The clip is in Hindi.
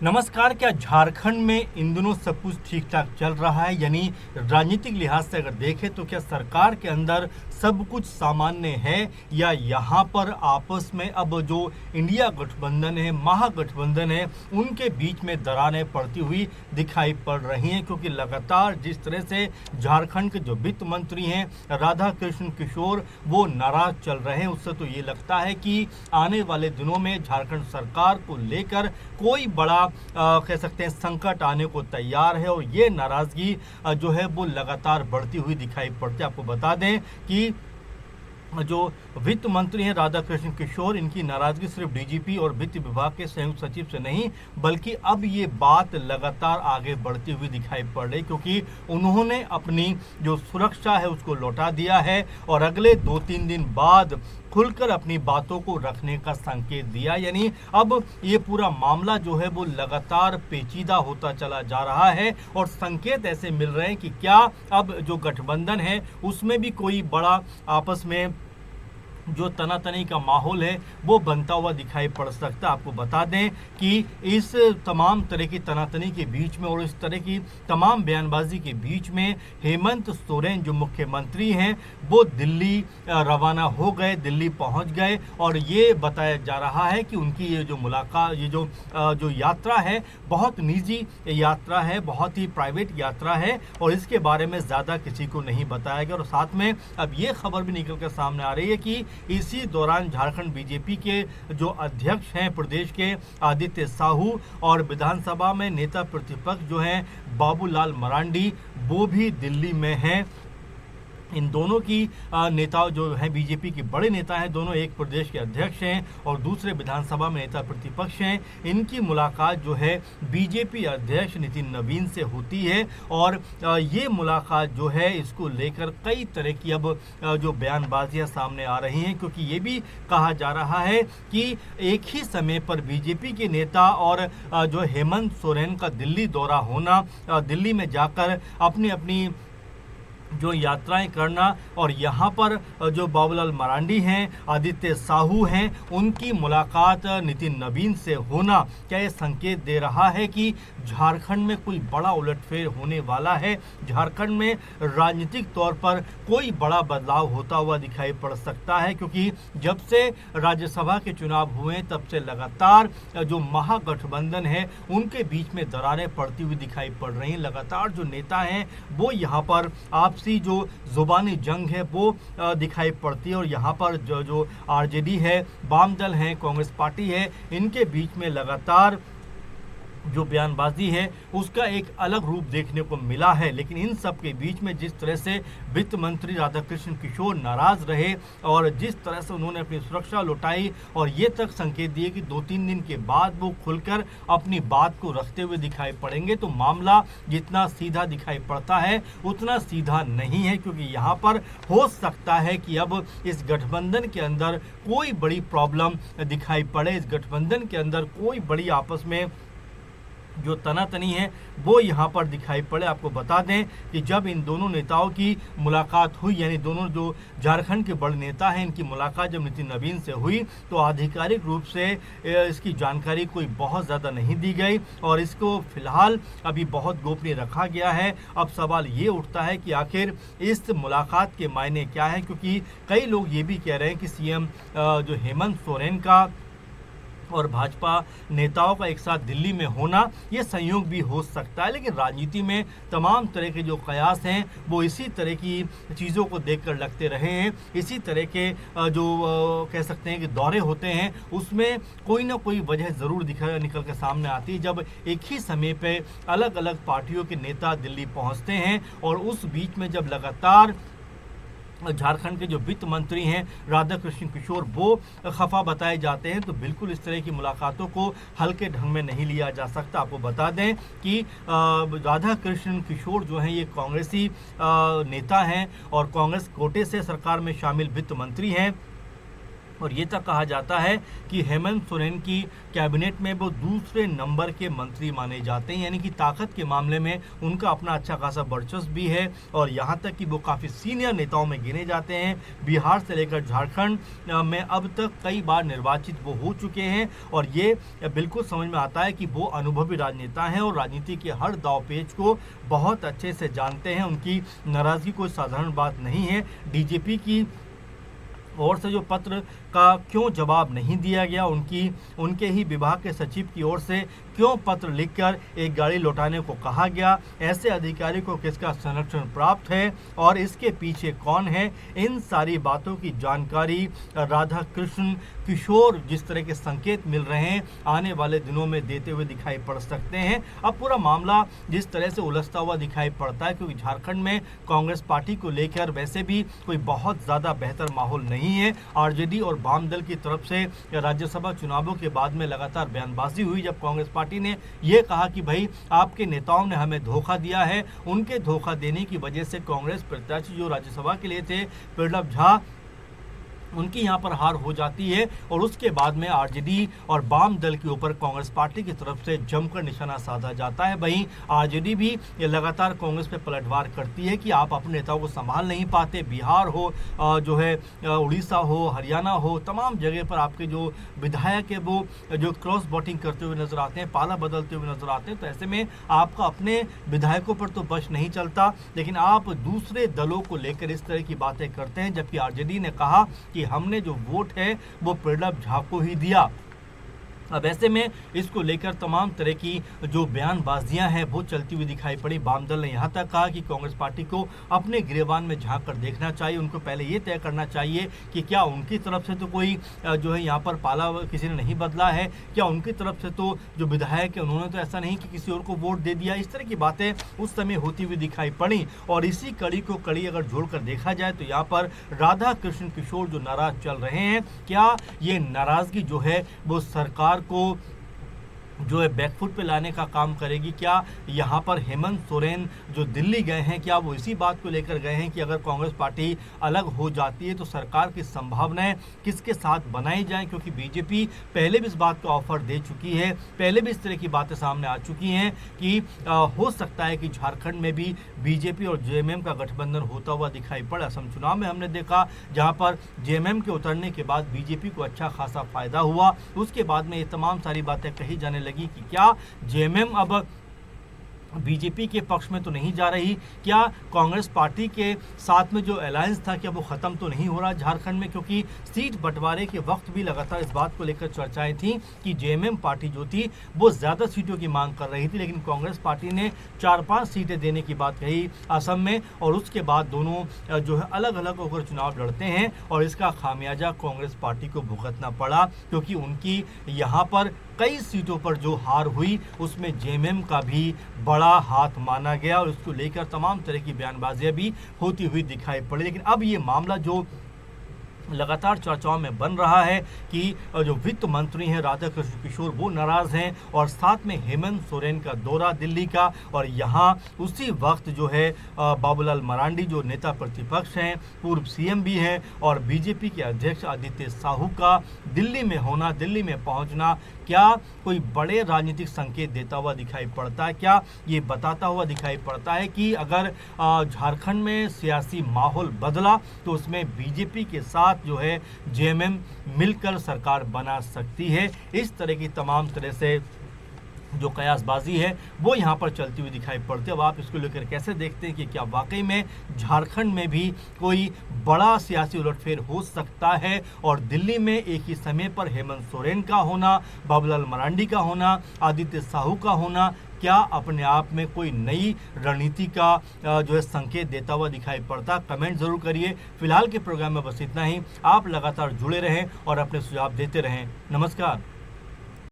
नमस्कार। क्या झारखंड में इन दिनों सब कुछ ठीक ठाक चल रहा है? यानी राजनीतिक लिहाज से अगर देखें तो क्या सरकार के अंदर सब कुछ सामान्य है, या यहाँ पर आपस में अब जो इंडिया गठबंधन है, महागठबंधन है, उनके बीच में दरारें पड़ती हुई दिखाई पड़ रही हैं? क्योंकि लगातार जिस तरह से झारखंड के जो वित्त मंत्री हैं राधा कृष्ण किशोर वो नाराज चल रहे हैं, उससे तो ये लगता है कि आने वाले दिनों में झारखंड सरकार को लेकर कोई बड़ा कह सकते हैं संकट आने को तैयार है। और ये नाराजगी जो है वो लगातार बढ़ती हुई दिखाई पड़ती है। आपको बता दें कि जो वित्त मंत्री हैं राधा कृष्ण किशोर, इनकी नाराजगी सिर्फ डीजीपी और वित्त विभाग के संयुक्त सचिव से नहीं, बल्कि अब ये बात लगातार आगे बढ़ती हुई दिखाई पड़ रही, क्योंकि उन्होंने अपनी जो सुरक्षा है उसको लौटा दिया है और अगले 2-3 दिन बाद खुलकर अपनी बातों को रखने का संकेत दिया। यानी अब ये पूरा मामला जो है वो लगातार पेचीदा होता चला जा रहा है और संकेत ऐसे मिल रहे हैं कि क्या अब जो गठबंधन है उसमें भी कोई बड़ा आपस में जो तनातनी का माहौल है वो बनता हुआ दिखाई पड़ सकता है। आपको बता दें कि इस तमाम तरह की तनातनी के बीच में और इस तरह की तमाम बयानबाजी के बीच में हेमंत सोरेन जो मुख्यमंत्री हैं वो दिल्ली रवाना हो गए, दिल्ली पहुंच गए। और ये बताया जा रहा है कि उनकी ये जो मुलाकात, ये जो यात्रा है बहुत निजी यात्रा है, बहुत ही प्राइवेट यात्रा है और इसके बारे में ज़्यादा किसी को नहीं बताया गया। और साथ में अब ये खबर भी निकल कर सामने आ रही है कि इसी दौरान झारखंड बीजेपी के जो अध्यक्ष हैं प्रदेश के आदित्य साहू और विधानसभा में नेता प्रतिपक्ष जो हैं बाबूलाल मरांडी वो भी दिल्ली में हैं। इन दोनों की नेता जो हैं बीजेपी के बड़े नेता हैं, दोनों एक प्रदेश के अध्यक्ष हैं और दूसरे विधानसभा में नेता प्रतिपक्ष हैं। इनकी मुलाकात जो है बीजेपी अध्यक्ष नितिन नवीन से होती है और ये मुलाकात जो है इसको लेकर कई तरह की अब जो बयानबाजियां सामने आ रही हैं, क्योंकि ये भी कहा जा रहा है कि एक ही समय पर बीजेपी के नेता और जो हेमंत सोरेन का दिल्ली दौरा होना, दिल्ली में जाकर अपनी अपनी जो यात्राएं करना और यहाँ पर जो बाबूलाल मरांडी हैं, आदित्य साहू हैं, उनकी मुलाकात नितिन नवीन से होना, क्या ये संकेत दे रहा है कि झारखंड में कोई बड़ा उलटफेर होने वाला है? झारखंड में राजनीतिक तौर पर कोई बड़ा बदलाव होता हुआ दिखाई पड़ सकता है, क्योंकि जब से राज्यसभा के चुनाव हुए तब से लगातार जो महागठबंधन है उनके बीच में दरारें पड़ती हुई दिखाई पड़ रही हैं। लगातार जो नेता हैं वो यहाँ पर आपसी जो जुबानी जंग है वो दिखाई पड़ती है और यहाँ पर जो आरजेडी है, वाम दल है, कांग्रेस पार्टी है, इनके बीच में लगातार जो बयानबाजी है उसका एक अलग रूप देखने को मिला है। लेकिन इन सब के बीच में जिस तरह से वित्त मंत्री राधाकृष्ण किशोर नाराज रहे और जिस तरह से उन्होंने अपनी सुरक्षा लौटाई और ये तक संकेत दिए कि 2-3 दिन के बाद वो खुलकर अपनी बात को रखते हुए दिखाई पड़ेंगे, तो मामला जितना सीधा दिखाई पड़ता है उतना सीधा नहीं है, क्योंकि यहाँ पर हो सकता है कि अब इस गठबंधन के अंदर कोई बड़ी प्रॉब्लम दिखाई पड़े, इस गठबंधन के अंदर कोई बड़ी आपस में जो तनातनी है वो यहाँ पर दिखाई पड़े। आपको बता दें कि जब इन दोनों नेताओं की मुलाकात हुई, यानी दोनों जो झारखंड के बड़े नेता हैं इनकी मुलाकात जब नितिन नवीन से हुई, तो आधिकारिक रूप से इसकी जानकारी कोई बहुत ज़्यादा नहीं दी गई और इसको फिलहाल अभी बहुत गोपनीय रखा गया है। अब सवाल ये उठता है कि आखिर इस मुलाकात के मायने क्या है, क्योंकि कई लोग ये भी कह रहे हैं कि सीएम जो हेमंत सोरेन का और भाजपा नेताओं का एक साथ दिल्ली में होना ये संयोग भी हो सकता है। लेकिन राजनीति में तमाम तरह के जो कयास हैं वो इसी तरह की चीज़ों को देखकर लगते रहे हैं। इसी तरह के जो कह सकते हैं कि दौरे होते हैं उसमें कोई ना कोई वजह ज़रूर निकल के सामने आती है, जब एक ही समय पे अलग अलग पार्टियों के नेता दिल्ली पहुंचते हैं और उस बीच में जब लगातार झारखंड के जो वित्त मंत्री हैं राधा कृष्ण किशोर वो खफा बताए जाते हैं, तो बिल्कुल इस तरह की मुलाकातों को हल्के ढंग में नहीं लिया जा सकता। आपको बता दें कि राधा कृष्ण किशोर जो हैं ये कांग्रेसी नेता हैं और कांग्रेस कोटे से सरकार में शामिल वित्त मंत्री हैं और ये तक कहा जाता है कि हेमंत सोरेन की कैबिनेट में वो दूसरे नंबर के मंत्री माने जाते हैं, यानी कि ताकत के मामले में उनका अपना अच्छा खासा वर्चस्व भी है और यहाँ तक कि वो काफ़ी सीनियर नेताओं में गिने जाते हैं। बिहार से लेकर झारखंड में अब तक कई बार निर्वाचित वो हो चुके हैं और ये बिल्कुल समझ में आता है कि वो अनुभवी राजनेता हैं और राजनीति के हर दाव पेच को बहुत अच्छे से जानते हैं। उनकी नाराज़गी कोई साधारण बात नहीं है। डीजीपी की ओर से जो पत्र का क्यों जवाब नहीं दिया गया, उनके ही विभाग के सचिव की ओर से क्यों पत्र लिखकर एक गाड़ी लौटाने को कहा गया, ऐसे अधिकारी को किसका संरक्षण प्राप्त है और इसके पीछे कौन है, इन सारी बातों की जानकारी राधा कृष्ण किशोर जिस तरह के संकेत मिल रहे हैं आने वाले दिनों में देते हुए दिखाई पड़ सकते हैं। अब पूरा मामला जिस तरह से उलझता हुआ दिखाई पड़ता है, क्योंकि झारखंड में कांग्रेस पार्टी को लेकर वैसे भी कोई बहुत ज़्यादा बेहतर माहौल नहीं है। आरजेडी और वाम दल की तरफ से राज्यसभा चुनावों के बाद में लगातार बयानबाजी हुई, जब कांग्रेस पार्टी ने यह कहा कि भाई आपके नेताओं ने हमें धोखा दिया है। उनके धोखा देने की वजह से कांग्रेस प्रत्याशी जो राज्यसभा के लिए थे बिप्लब झा, उनकी यहाँ पर हार हो जाती है और उसके बाद में आरजेडी और वाम दल के ऊपर कांग्रेस पार्टी की तरफ से जमकर निशाना साधा जाता है। वहीं आरजेडी भी लगातार कांग्रेस पे पलटवार करती है कि आप अपने नेताओं को संभाल नहीं पाते। बिहार हो, जो है उड़ीसा हो, हरियाणा हो, तमाम जगह पर आपके जो विधायक है वो जो क्रॉस वोटिंग करते हुए नजर आते हैं, पाला बदलते हुए नजर आते हैं। तो ऐसे में आपका अपने विधायकों पर तो बस नहीं चलता, लेकिन आप दूसरे दलों को लेकर इस तरह की बातें करते हैं। जबकि आरजेडी ने कहा कि हमने जो वोट है वो बिप्लब झा को ही दिया। अब ऐसे में इसको लेकर तमाम तरह की जो बयानबाजियां हैं वो चलती हुई दिखाई पड़ी। वाम दल ने यहाँ तक कहा कि कांग्रेस पार्टी को अपने गिरेबान में झांक कर देखना चाहिए। उनको पहले ये तय करना चाहिए कि क्या उनकी तरफ से तो कोई जो है यहाँ पर पाला किसी ने नहीं बदला है, क्या उनकी तरफ से तो जो विधायक है उन्होंने तो ऐसा नहीं कि किसी और को वोट दे दिया। इस तरह की बातें उस समय होती हुई दिखाई पड़ी और इसी कड़ी को कड़ी अगर जोड़कर देखा जाए तो यहाँ पर राधा कृष्ण किशोर जो नाराज चल रहे हैं, क्या ये नाराजगी जो है वो सरकार को जो है बैकफुट पे लाने का काम करेगी? क्या यहाँ पर हेमंत सोरेन जो दिल्ली गए हैं, क्या वो इसी बात को लेकर गए हैं कि अगर कांग्रेस पार्टी अलग हो जाती है तो सरकार की संभावनाएं किसके साथ बनाई जाएं? क्योंकि बीजेपी पहले भी इस बात का ऑफर दे चुकी है, पहले भी इस तरह की बातें सामने आ चुकी हैं कि हो सकता है कि झारखंड में भी बीजेपी और जेएमएम का गठबंधन होता हुआ दिखाई पड़ा। असम चुनाव में हमने देखा जहाँ पर जेएमएम के उतरने के बाद बीजेपी को अच्छा खासा फायदा हुआ। उसके बाद में ये तमाम सारी बातें कही जाने लगी कि क्या जेएमएम अब बीजेपी के पक्ष में तो नहीं जा रही, क्या कांग्रेस पार्टी के साथ में जो अलायंस था क्या वो ख़त्म तो नहीं हो रहा झारखंड में? क्योंकि सीट बंटवारे के वक्त भी लगातार इस बात को लेकर चर्चाएं थी कि जेएमएम पार्टी जो थी वो ज़्यादा सीटों की मांग कर रही थी, लेकिन कांग्रेस पार्टी ने 4-5 सीटें देने की बात कही असम में और उसके बाद दोनों जो है अलग अलग होकर चुनाव लड़ते हैं और इसका खामियाजा कांग्रेस पार्टी को भुगतना पड़ा, क्योंकि उनकी यहाँ पर कई सीटों पर जो हार हुई उसमें जेएमएम का भी बड़ा हाथ माना गया और उसको लेकर तमाम तरह की बयानबाजियां भी होती हुई दिखाई पड़ी। लेकिन अब ये मामला जो लगातार चर्चाओं में बन रहा है कि जो वित्त मंत्री हैं राधा कृष्ण किशोर वो नाराज हैं और साथ में हेमंत सोरेन का दौरा दिल्ली का और यहाँ उसी वक्त जो है बाबूलाल मरांडी जो नेता प्रतिपक्ष हैं, पूर्व सीएम भी हैं और बीजेपी के अध्यक्ष आदित्य साहू का दिल्ली में होना, दिल्ली में पहुँचना क्या कोई बड़े राजनीतिक संकेत देता हुआ दिखाई पड़ता है? क्या ये बताता हुआ दिखाई पड़ता है कि अगर झारखंड में सियासी माहौल बदला तो उसमें बीजेपी के साथ जो है जेएमएम मिलकर सरकार बना सकती है? इस तरह की तमाम तरह से जो कयासबाजी है वो यहाँ पर चलती हुई दिखाई पड़ती है। अब आप इसको लेकर कैसे देखते हैं कि क्या वाकई में झारखंड में भी कोई बड़ा सियासी उलटफेर हो सकता है और दिल्ली में एक ही समय पर हेमंत सोरेन का होना, बाबूलाल मरांडी का होना, आदित्य साहू का होना क्या अपने आप में कोई नई रणनीति का जो है संकेत देता हुआ दिखाई पड़ता? कमेंट जरूर करिए। फिलहाल के प्रोग्राम में बस इतना ही। आप लगातार जुड़े रहें और अपने सुझाव देते रहें। नमस्कार।